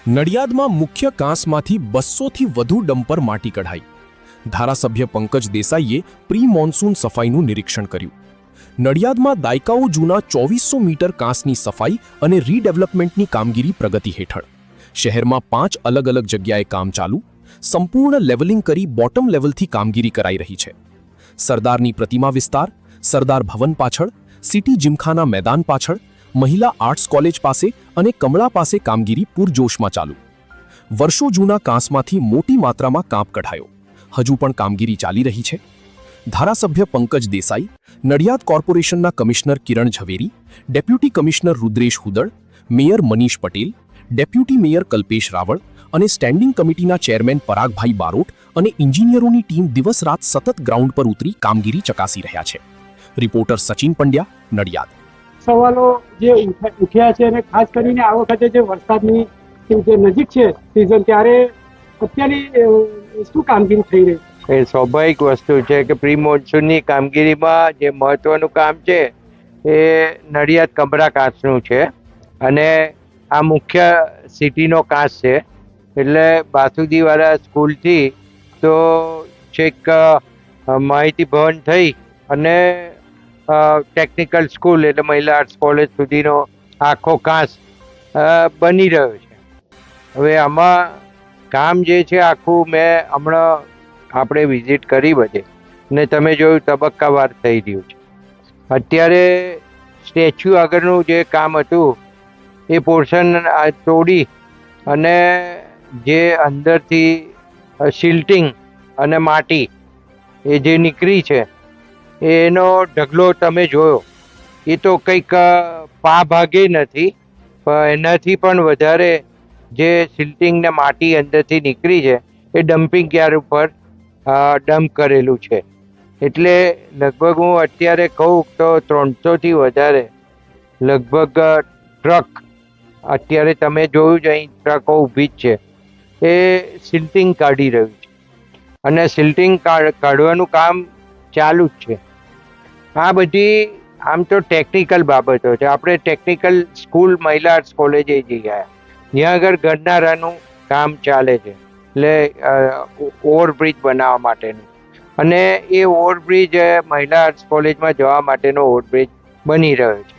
નડિયાદમાં મુખ્ય કાંસમાંથી 200થી વધુ ડમ્પર માટી કઢાઈ. ધારાસભ્ય પંકજ દેસાઈએ પ્રી મોન્સૂન સફાઈનું નિરીક્ષણ કર્યું. નડિયાદમાં દાયકાઓ જૂના 2400 મીટર કાંસની સફાઈ અને રીડેવલપમેન્ટની કામગીરી પ્રગતિ હેઠળ. શહેરમાં 5 અલગ અલગ જગ્યાએ કામ ચાલુ. સંપૂર્ણ લેવલિંગ કરી બોટમ લેવલથી કામગીરી કરાઈ રહી છે. સરદારની પ્રતિમા વિસ્તાર, સરદાર ભવન પાછળ, સિટી જીમખાના મેદાન પાછળ, મહિલા આર્ટ્સ કોલેજ પાસે અને કમળા પાસે કામગીરી પૂરજોશમાં ચાલુ. વર્ષો જૂના કાંસમાંથી મોટી માત્રામાં કાંપ કઢાયો. હજુ પણ કામગીરી ચાલી રહી છે. ધારાસભ્ય પંકજ દેસાઈ, નડિયાદ કોર્પોરેશનના commissioner Kiran Zaveri, deputy commissioner Rudresh Hudad, mayor Manish Patel, deputy mayor Kalpesh Raval અને સ્ટેન્ડિંગ કમિટીના ચેરમેન પરાગભાઈ બારોટ અને એન્જિનિયરોની ટીમ દિવસ રાત સતત ગ્રાઉન્ડ પર ઉતરી કામગીરી ચકાસી રહ્યા છે. રિપોર્ટર સચિન પંડ્યા, નડિયાદ. સવાલો જે ઉઠ્યા છે અને ખાસ કરીને આ વખતે જે વરસાદની જે નજીક છે સિઝન, ત્યારે અત્યારની શું કામગીરી થઈ રહી છે? એ સ્વાભાવિક વસ્તુ છે કે પ્રી મોન્સૂનની કામગીરીમાં જે મહત્વનું કામ છે એ નડિયાદ કમરા કાંસનું છે અને આ મુખ્ય સિટીનો કાંસ છે. એટલે બાસુદીવાળા સ્કૂલથી તો છેક માહિતી ભવન થઈ અને ટેકનિકલ સ્કૂલ એટલે મહિલા આર્ટ્સ કોલેજ સુધીનો આખો કાંસ બની રહ્યો છે. હવે આમાં કામ જે છે આખું મેં હમણાં આપણે વિઝિટ કરી બધે ને તમે જોયું તબક્કાવાર થઈ રહ્યું છે. અત્યારે સ્ટેચ્યુ આગળનું જે કામ હતું એ પોર્શન તોડી અને જે અંદરથી શિલ્ટિંગ અને માટી એ જે નીકળી છે એનો ઢગલો તમે જોયો. એ તો કંઈક પા ભાગે નથી, પણ એનાથી પણ વધારે જે શિલ્ટિંગ ને માટી અંદરથી નીકળી છે એ ડમ્પિંગ યાર્ડ ઉપર ડમ્પ કરેલું છે. એટલે લગભગ હું અત્યારે કહું તો 300થી વધારે લગભગ ટ્રક અત્યારે તમે જોયું જ અહીં ટ્રકો ઊભી જ છે એ શિલ્ટિંગ કાઢી રહ્યું છે અને શિલ્ટિંગ કાઢવાનું કામ ચાલુ જ છે. આ બધી આમ તો ટેકનિકલ બાબતો છે. આપણે ટેકનિકલ સ્કૂલ મહિલા આર્ટ્સ કોલેજે જઈ ગયા, જ્યાં આગળ ગરનારાનું કામ ચાલે છે, એટલે ઓવરબ્રિજ બનાવવા માટેનું, અને એ ઓવરબ્રિજ મહિલા આર્ટ્સ કોલેજમાં જવા માટેનો ઓવરબ્રિજ બની રહ્યો છે.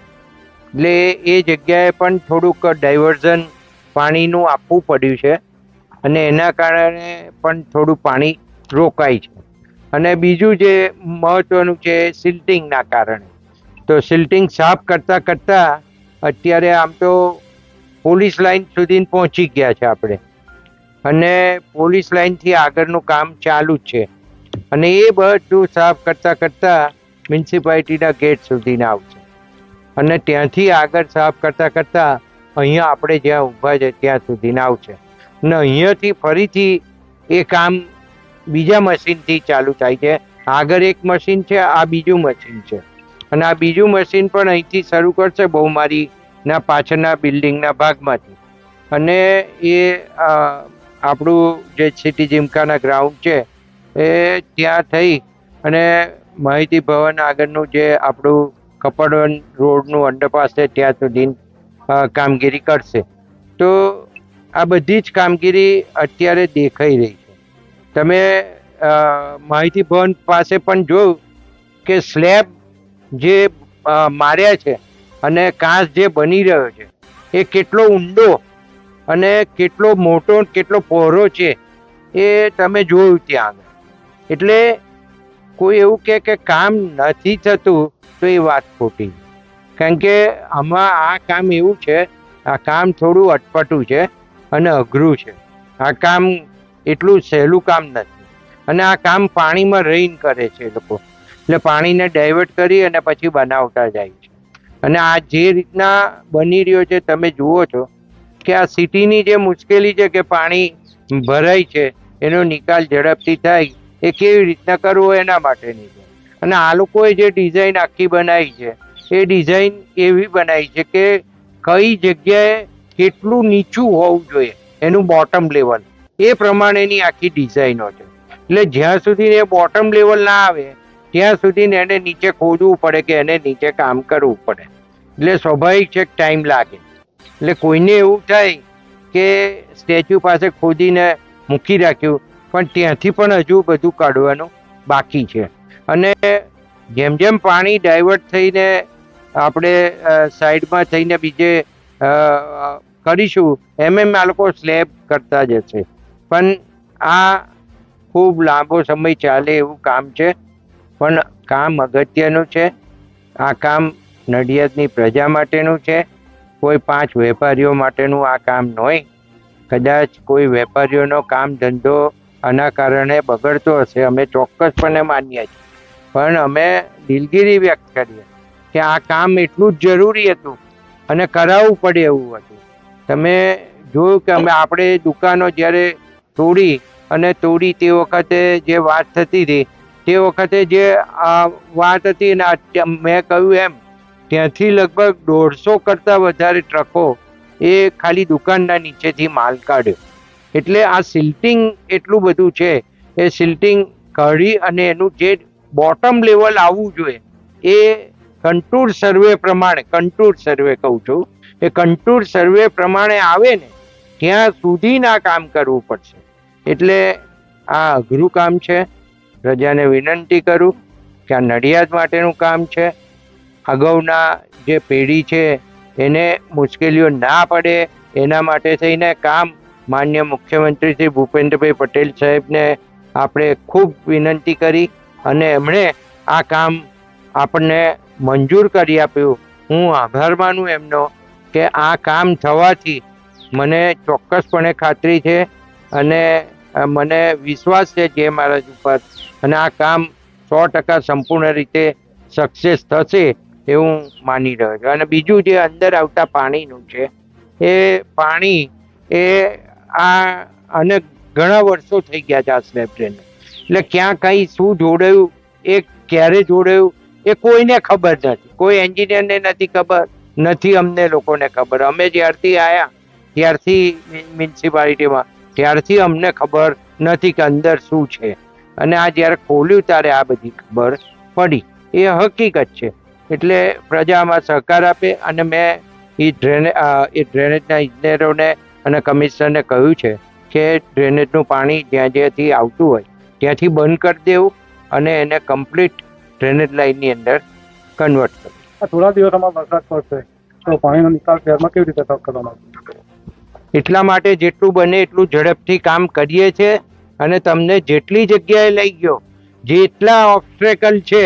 એટલે એ જગ્યાએ પણ થોડુંક ડાયવર્ઝન પાણીનું આપવું પડ્યું છે અને એના કારણે પણ થોડું પાણી રોકાય છે. અને બીજું જે મહત્વનું છે સિલ્ટિંગના કારણે, તો સિલ્ટિંગ સાફ કરતાં કરતાં અત્યારે આમ તો પોલીસ લાઈન સુધી પહોંચી ગયા છે આપણે, અને પોલીસ લાઈનથી આગળનું કામ ચાલુ જ છે. અને એ બધું સાફ કરતાં કરતાં મ્યુનિસિપાલિટીના ગેટ સુધીને આવશે અને ત્યાંથી આગળ સાફ કરતાં કરતાં અહીંયા આપણે જ્યાં ઊભા છે ત્યાં સુધીને આવશે. અને અહીંયાથી ફરીથી એ કામ બીજા મશીનથી ચાલુ થાય છે. આગળ એક મશીન છે, આ બીજું મશીન છે, અને આ બીજું મશીન પણ અહીંથી શરૂ કરશે બહુમારીના પાછળના બિલ્ડિંગના ભાગમાંથી. અને એ આપણું જે સિટી જીમખાના ગ્રાઉન્ડ છે એ ત્યાં થઈ અને માહિતી ભવન આગળનું જે આપણું કપડવન રોડનું અંડરપાસ છે ત્યાં સુધી કામગીરી કરશે. તો આ બધી જ કામગીરી અત્યારે દેખાઈ રહી છે. તમે માહિતી ભવન પાસે પણ જોયું કે સ્લેબ જે માર્યા છે અને કાંસ જે બની રહ્યો છે એ કેટલો ઊંડો અને કેટલો મોટો કેટલો પહોળો છે એ તમે જોયું ત્યાં આગળ. એટલે કોઈ એવું કે કામ નથી થતું તો એ વાત ખોટી, કારણ કે આમાં આ કામ એવું છે, આ કામ થોડું અટપટું છે અને અઘરું છે. આ કામ એટલું સહેલું કામ નથી અને આ કામ પાણીમાં રહીને કરે છે એ લોકો. એટલે પાણીને ડાયવર્ટ કરી અને પછી બનાવતા જાય છે. અને આ જે રીતના બની રહ્યો છે તમે જુઓ છો કે આ સિટીની જે મુશ્કેલી છે કે પાણી ભરાય છે, એનો નિકાલ ઝડપથી થાય એ કેવી રીતના કરવો એના માટેની છે. અને આ લોકોએ જે ડિઝાઇન આખી બનાવી છે એ ડિઝાઇન એવી બનાવી છે કે કઈ જગ્યાએ કેટલું નીચું હોવું જોઈએ એનું બોટમ લેવલ, એ પ્રમાણેની આખી ડિઝાઇનો છે. એટલે જ્યાં સુધી એ બોટમ લેવલ ના આવે ત્યાં સુધી એને નીચે ખોદવું પડે કે એને નીચે કામ કરવું પડે. એટલે સ્વાભાવિક છે કે ટાઈમ લાગે. એટલે કોઈને એવું થાય કે સ્ટેચ્યુ પાસે ખોદીને મૂકી રાખ્યું, પણ ત્યાંથી પણ હજુ બધું કાઢવાનું બાકી છે. અને જેમ જેમ પાણી ડાયવર્ટ થઈને આપણે સાઈડમાં થઈને બીજે કરીશું એમ આ લોકો સ્લેબ કરતા જશે. પણ આ ખૂબ લાંબો સમય ચાલે એવું કામ છે, પણ કામ અગત્યનું છે. આ કામ નડિયાદની પ્રજા માટેનું છે, કોઈ 5 વેપારીઓ માટેનું આ કામ ન હોય. કદાચ કોઈ વેપારીઓનો કામ ધંધો આના કારણે બગડતો હશે, અમે ચોક્કસપણે માનીએ છીએ, પણ અમે દિલગીરી વ્યક્ત કરીએ કે આ કામ એટલું જ જરૂરી હતું અને કરાવવું પડે એવું હતું. તમે જોયું કે આપણે દુકાનો જ્યારે તોડી તે વખતે જે વાત થતી હતી, તે વખતે જે વાત હતી ને મેં કહ્યું એમ ત્યાંથી લગભગ 150 કરતાં વધારે ટ્રકો એ ખાલી દુકાનના નીચેથી માલ કાઢ્યો. એટલે આ સિલ્ટિંગ એટલું બધું છે, એ સિલ્ટિંગ કાઢી અને એનું જે બોટમ લેવલ આવવું જોઈએ એ કન્ટુર સર્વે પ્રમાણે, કન્ટુર સર્વે કહું છું, એ કન્ટુર સર્વે પ્રમાણે આવે ને ત્યાં સુધીના કામ કરવું પડશે. એટલે આ અઘરું કામ છે. પ્રજાને વિનંતી કરું કે આ નડિયાદ માટેનું કામ છે. અગાઉના જે પેઢી છે એને મુશ્કેલીઓ ના પડે એના માટે થઈને કામ માન્ય મુખ્યમંત્રી શ્રી ભૂપેન્દ્રભાઈ પટેલ સાહેબને આપણે ખૂબ વિનંતી કરી અને એમણે આ કામ આપણને મંજૂર કરી આપ્યું. હું આભાર માનું એમનો કે આ કામ થવાથી મને ચોક્કસપણે ખાતરી છે અને મને વિશ્વાસ છે જે મહારાજ ઉપર, અને આ કામ 100% સંપૂર્ણ રીતે સક્સેસ થશે એવું માની રહ્યો છું. અને બીજું જે અંદર આવતા પાણીનું છે, એ પાણી એ અને ઘણા વર્ષો થઈ ગયા છે આ સ્લેબ ડ્રેનને. એટલે ક્યાં કઈ શું જોડાયું, એ ક્યારે જોડાયું એ કોઈને ખબર નથી. કોઈ એન્જિનિયરને નથી ખબર, નથી અમને લોકોને ખબર. અમે જ્યારથી આવ્યા ત્યારથી મ્યુનિસિપાલિટીમાં ત્યારથી અમને ખબર નથી કે અંદર શું છે, અને આ જ્યારે ખોલ્યું ત્યારે આ બધી ખબર પડી. એ હકીકત છે. એટલે પ્રજામાં સહકાર આપે. અને મેં એ ડ્રેનેજના ઇજનેરોને અને કમિશનરને કહ્યું છે કે ડ્રેનેજનું પાણી જ્યાં જ્યાંથી આવતું હોય ત્યાંથી બંધ કરી દેવું અને એને કમ્પ્લીટ ડ્રેનેજ લાઇનની અંદર કન્વર્ટ કરવું. થોડા દિવસોમાં વરસાદ પડશે તો પાણીનો નિકાલ શહેરમાં કેવી રીતે કરવામાં આવશે? એટલા માટે જેટલું બને એટલું ઝડપથી કામ કરીએ છીએ, અને તમને જેટલી જગ્યાએ લઈ ગયો, જેટલા ઓબ્સ્ટેકલ છે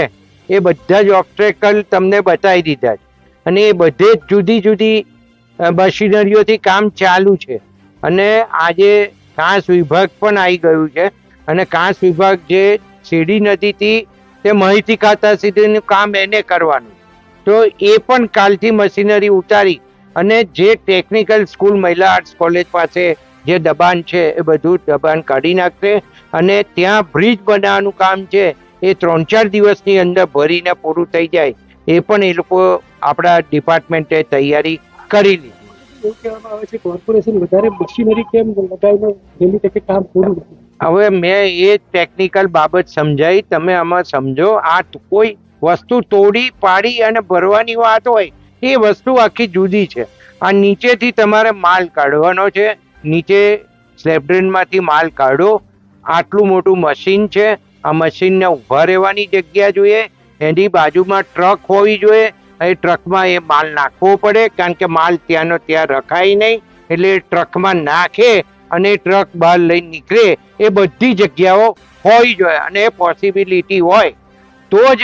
એ બધા જ ઓબ્સ્ટેકલ તમને બતાવી દીધા છે. અને એ બધે જ જુદી જુદી મશીનરીઓથી કામ ચાલુ છે. અને આજે કાંસ વિભાગ પણ આવી ગયું છે, અને કાંસ વિભાગ જે સીડી નદીથી તે માહિતી ખાતા સુધીનું કામ એને કરવાનું. તો એ પણ કાલથી મશીનરી ઉતારી અને જે ટેકનિકલ સ્કૂલ મહિલા આર્ટ્સ કોલેજ પાસે જે દબાણ છે એ બધું દબાણ કાઢી નાખશે. અને ત્યાં બ્રિજ બનાવવાનું કામ છે એ 3-4 દિવસની અંદર ભરીને પૂરું થઈ જાય, એ પણ એ લોકો આપણા ડિપાર્ટમેન્ટે તૈયારી કરી લીધી. એવું કહેવામાં આવે છે કોર્પોરેશન વધારે મશીનરી કેમ લગાવીને વહેલી તકે કામ પૂરું નથી? હવે મેં એ ટેકનિકલ બાબત સમજાવી, તમે આમાં સમજો. આ કોઈ વસ્તુ તોડી પાડી અને ભરવાની વાત હોય એ વસ્તુ આખી જુદી છે. આ નીચેથી તમારે માલ કાઢવાનો છે, નીચે સ્લેબ ડ્રેનમાંથી માલ કાઢો. આટલું મોટું મશીન છે. આ મશીનને ઊભા રહેવાની જગ્યા જોઈએ, એની બાજુમાં ટ્રક હોવી જોઈએ. એ ટ્રકમાં એ માલ નાખવો પડે, કારણ કે માલ ત્યાંનો ત્યાં રખાય નહીં. એટલે ટ્રકમાં નાખે અને ટ્રક બહાર લઈને નીકળે એ બધી જગ્યાઓ હોવી જોઈએ. અને એ પોસિબિલિટી હોય તો જ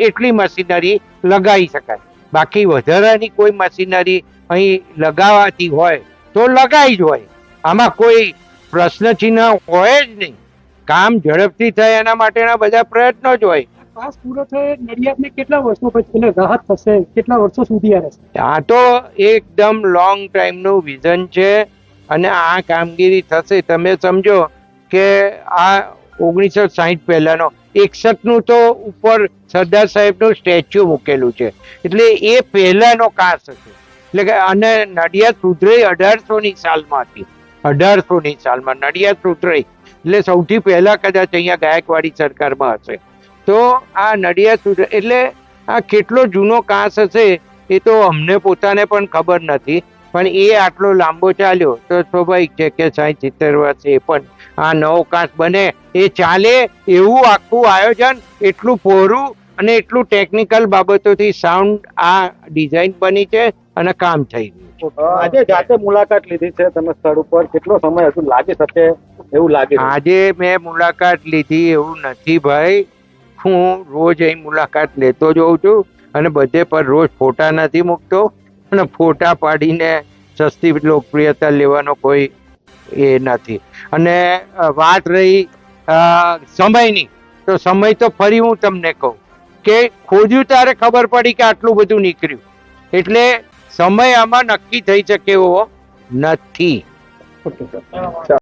એટલી મશીનરી લગાવી શકાય. બાકી વધારાની કોઈ મશીનરી અહીં લગાવાતી હોય તો લગાવી જ હોય. આમાં કોઈ પ્રશ્નચિહ્ન હોય જ નહીં. કામ ઝડપથી થાય એના માટેના બધા પ્રયત્નો જ હોય. પાસ પૂરો થયો નડિયાદને કેટલા વર્ષો પછી એને રાહત થશે? કેટલા વર્ષો સુધી આ રહેશે? આ તો એકદમ લોંગ ટાઈમનું વિઝન છે, અને આ કામગીરી થશે. તમે સમજો કે આ 1960 પહેલાનો 61નું તો ઉપર સરદાર સાહેબનું સ્ટેચ્યુ મૂકેલું છે, એટલે એ પહેલાનો કાસ હશે. એટલે કે અને નડિયાદ સુધરાઈ 1800ની સાલમાં હતી. 1800ની સાલમાં નડિયાદ સુધરાઈ એટલે સૌથી પહેલા કદાચ અહીંયા ગાયકવાડી સરકારમાં હશે. તો આ નડિયાદ સુધરાઈ એટલે આ કેટલો જૂનો કાસ હશે એ તો અમને પોતાને પણ ખબર નથી. પણ એ આટલો લાંબો ચાલ્યો તો સ્વાભાવિક છે કે 60-70 વર્ષે પણ આ નવો કાચ બને એ ચાલે એવું આખું આયોજન, એટલું પહોળું અને એટલું ટેકનિકલ બાબતોથી સાઉન્ડ આ ડિઝાઇન બની છે અને કામ થઈ રહ્યું છે. આજે જાતે મુલાકાત લીધી છે તમે સ્થળ ઉપર, કેટલો સમય હજુ લાગી શકે એવું લાગે છે? આજે મેં મુલાકાત લીધી એવું નથી ભાઈ, હું રોજ અહીં મુલાકાત લેતો જ હોઉં છું અને બધે પર રોજ ફોટા નથી મૂકતો અને ફોટા પાડીને સસ્તી લોકપ્રિયતા લેવાનો કોઈ એ નથી. અને વાત રહી સમયની, તો સમય તો ફરી હું તમને કહું કે ખોજ્યું ત્યારે ખબર પડી કે આટલું બધું નીકળ્યું, એટલે સમય આમાં નક્કી થઈ શકે એવો નથી. Okay sir.